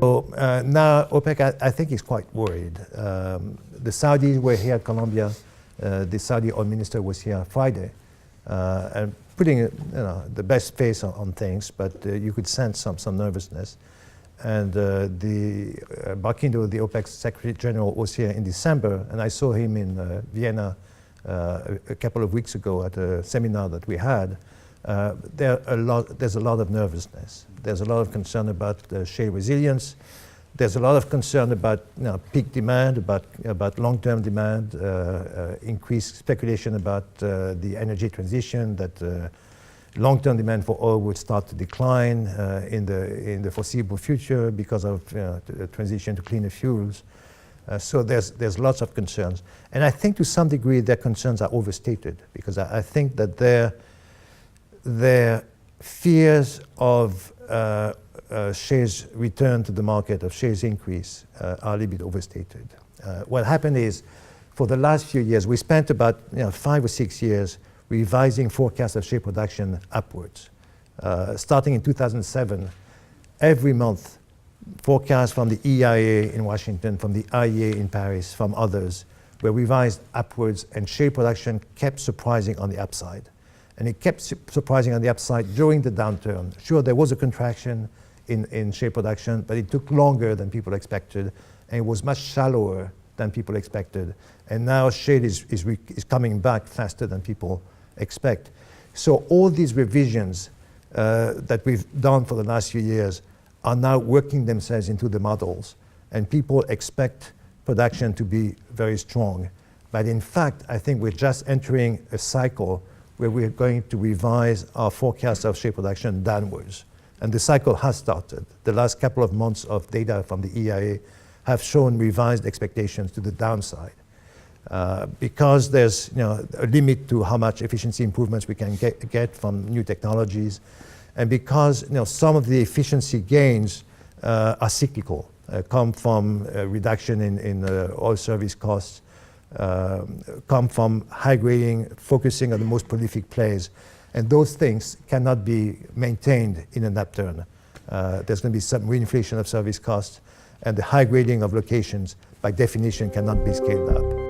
So now OPEC, I think, is quite worried. The Saudis were here at Colombia. The Saudi oil minister was here Friday, and putting the best face on things, but you could sense some nervousness. And Barkindo, the OPEC Secretary General, was here in December, and I saw him in Vienna a couple of weeks ago at a seminar that we had. There's a lot of nervousness. There's a lot of concern about shale resilience. There's a lot of concern about peak demand, about long-term demand, increased speculation about the energy transition, that long-term demand for oil would start to decline in the foreseeable future because of the transition to cleaner fuels. So there's lots of concerns. And I think to some degree their concerns are overstated, because I think that their fears of shares return to the market, of shares increase, are a little bit overstated. What happened is, for the last few years, we spent about 5 or 6 years revising forecasts of shale production upwards. Starting in 2007, every month, forecasts from the EIA in Washington, from the IEA in Paris, from others, were revised upwards, and shale production kept surprising on the upside. And it kept surprising on the upside during the downturn. Sure, there was a contraction in shale production, but it took longer than people expected, and it was much shallower than people expected. And now shale is coming back faster than people expect. So all these revisions that we've done for the last few years are now working themselves into the models, and people expect production to be very strong. But in fact, I think we're just entering a cycle where we're going to revise our forecast of shale production downwards. And the cycle has started. The last couple of months of data from the EIA have shown revised expectations to the downside. Because there's a limit to how much efficiency improvements we can get from new technologies, and because some of the efficiency gains are cyclical, come from a reduction in oil service costs, come from high grading, focusing on the most prolific plays, and those things cannot be maintained in an upturn. There's going to be some reinflation of service costs, and the high grading of locations, by definition, cannot be scaled up.